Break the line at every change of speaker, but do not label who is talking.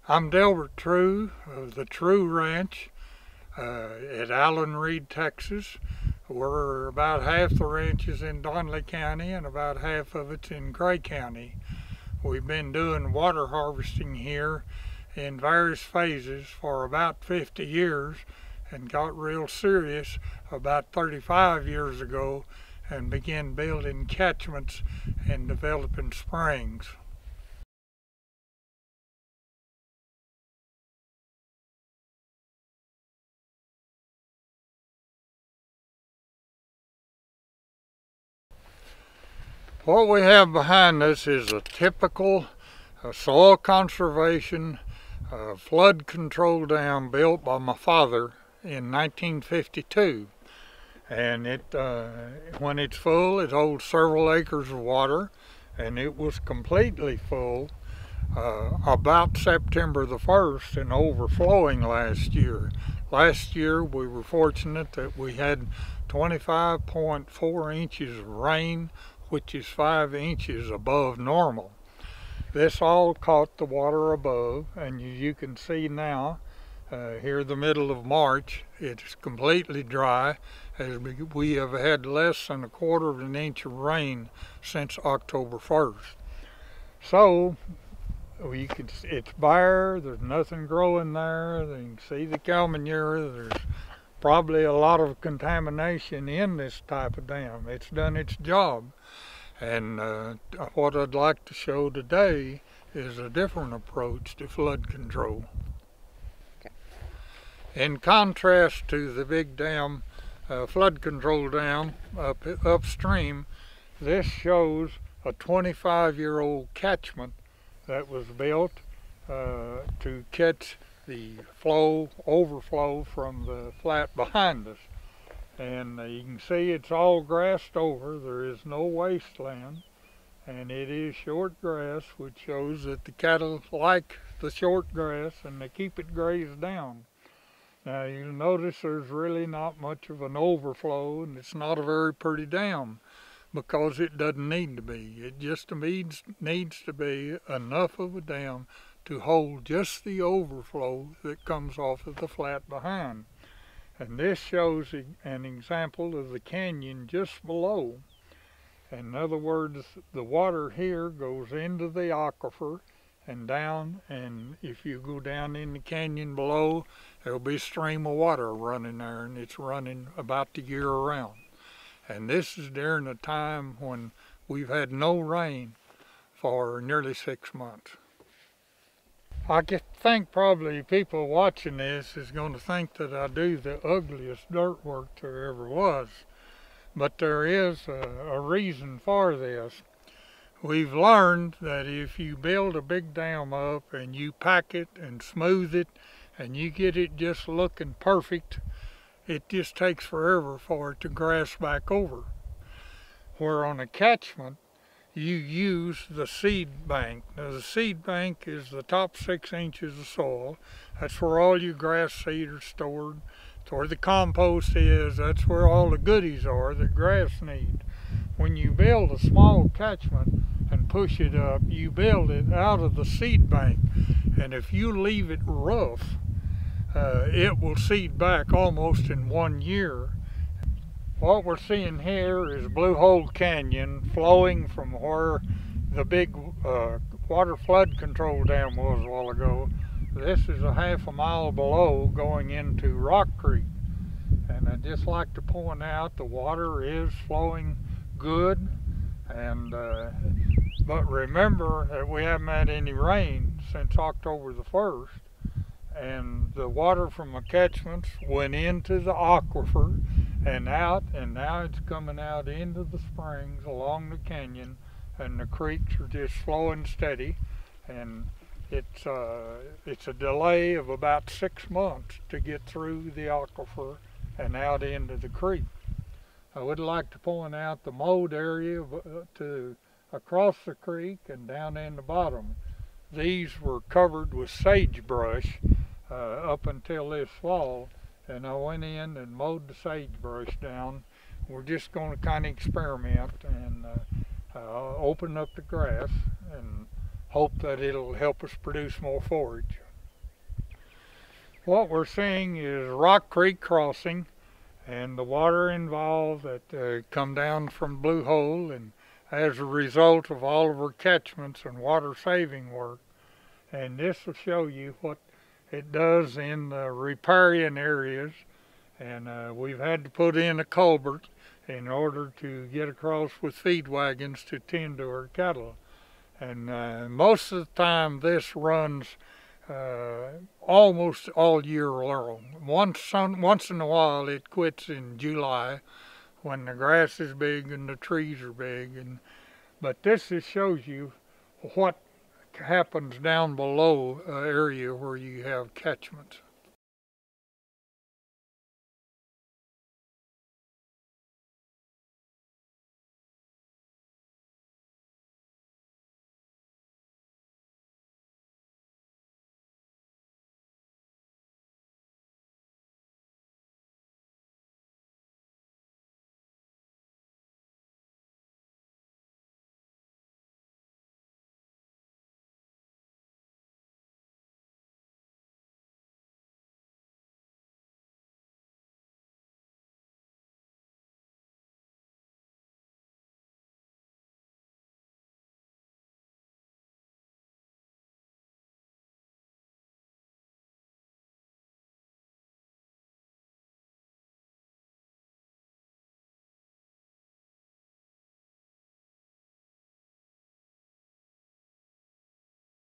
I'm Delbert Trew of the Trew Ranch at Alanreed, Texas. We're about half the ranch is in Donley County and about half of it's in Gray County. We've been doing water harvesting here in various phases for about 50 years and got real serious about 35 years ago and began building catchments and developing springs. What we have behind us is a typical soil conservation flood control dam built by my father in 1952. And when it's full, it holds several acres of water, and it was completely full about September the 1st and overflowing last year. Last year we were fortunate that we had 25.4 inches of rain, which is 5 inches above normal. This all caught the water above, and you can see now, here the middle of March, it's completely dry, as we have had less than 1/4 of an inch of rain since October 1st. So, it's bare, there's nothing growing there, you can see the cow manure, there's probably a lot of contamination in this type of dam. It's done its job. And what I'd like to show today is a different approach to flood control. Okay. In contrast to the big dam, flood control dam upstream, this shows a 25-year-old catchment that was built to catch the overflow from the flat behind us. And you can see it's all grassed over. There is no wasteland, and it is short grass, which shows that the cattle like the short grass and they keep it grazed down. Now you'll notice there's really not much of an overflow, and it's not a very pretty dam because it doesn't need to be. It just needs to be enough of a dam to hold just the overflow that comes off of the flat behind. And this shows an example of the canyon just below. In other words, the water here goes into the aquifer and down, and if you go down in the canyon below, there'll be a stream of water running there, and it's running about the year round. And this is during a time when we've had no rain for nearly 6 months. I think probably people watching this is going to think that I do the ugliest dirt work there ever was. But there is a reason for this. We've learned that if you build a big dam up and you pack it and smooth it and you get it just looking perfect, it just takes forever for it to grass back over. Where on a catchment, you use the seed bank. Now the seed bank is the top 6 inches of soil. That's where all your grass seed are stored. It's where the compost is. That's where all the goodies are that grass needs. When you build a small catchment and push it up, you build it out of the seed bank. And if you leave it rough, it will seed back almost in 1 year. What we're seeing here is Blue Hole Canyon flowing from where the big water flood control dam was a while ago. This is a half a mile below going into Rock Creek. And I'd just like to point out the water is flowing good. And but remember that we haven't had any rain since October the 1st. And the water from the catchments went into the aquifer and out, and now it's coming out into the springs along the canyon, and the creeks are just flowing steady, and it's a delay of about 6 months to get through the aquifer and out into the creek. I would like to point out the mowed area across the creek and down in the bottom. These were covered with sagebrush up until this fall, and I went in and mowed the sagebrush down. We're just going to kind of experiment and open up the grass and hope that it'll help us produce more forage. What we're seeing is Rock Creek crossing and the water involved that come down from Blue Hole, and as a result of all of our catchments and water saving work. And this will show you what it does in the riparian areas. And we've had to put in a culvert in order to get across with feed wagons to tend to our cattle. And most of the time this runs almost all year long. Once in a while it quits in July when the grass is big and the trees are big. But this just shows you what happens down below area where you have catchments.